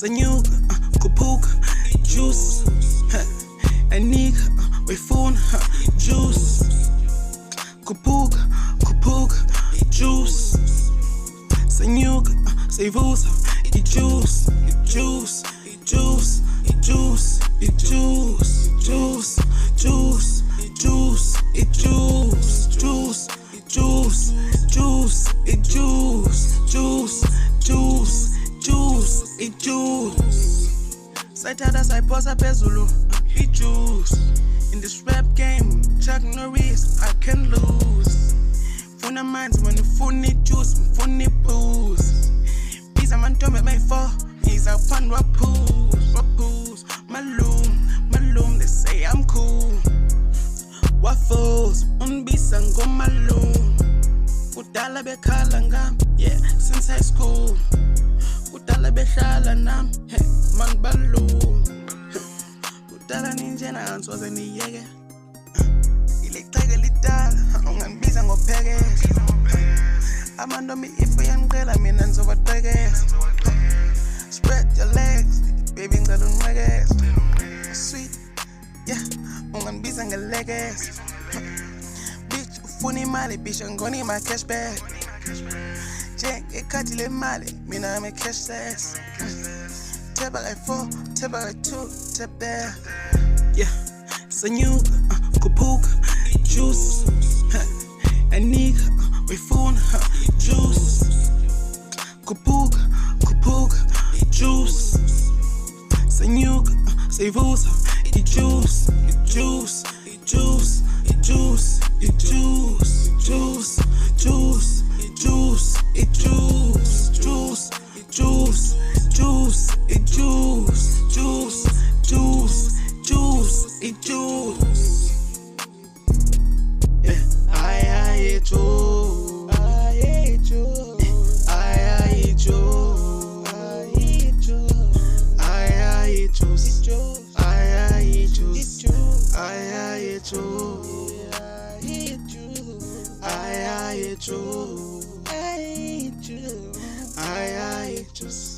Sanyuka, kupuka, juice. A nigga, we phone, juice. Kupuka, juice. Sanyuka, sevusa, iJuuus, juice, juice, juice, iJuuus, juice, juice, juice, iJuuus, juice, juice, juice, iJuuus, juice, juice, juice, iJuuus. Sayithatha sayiphosa phezulu, iJuuus. In this rap game, Chuck Norris, I can lose. Funa manzi when ufuna iJuice, ngifuna ibooze. Biza amantombi abayi-4, ngizawuphanda waphuze. Malum, they say I'm cool. Waffles, ungibisa ngomalum. Kudala bekhala ngami, yeah, since high school. Kudala behlala nami, hey, man balum. Kudala ninjena answaze niyeke. Ileceke lidala, ungangibiza ngophekeza. Amantombi ife yangiqela mina ngizobatekeza. Spread your legs, baby ngicela unqekeza. Sweet, yeah, ungangibiza ngelekeza. Bitch, ufuna imali, bitch, angoni my cash bag. Njengekhathi lemali, mina I'm a cashless. Tap like 4, tap like 2, tap there. Yeah, Sanyuka, kupuka, juice. A nigga, we phone, juice. Kupuka, juice. Sanyuka, sevusa, iJuuus, juice, juice, juice, iJuuus, juice, juice, juice, iJuuus, juice, juice, juice, iJuuus, juice, juice, juice, iJuuus. Yeah, iJuuus, iJuuus.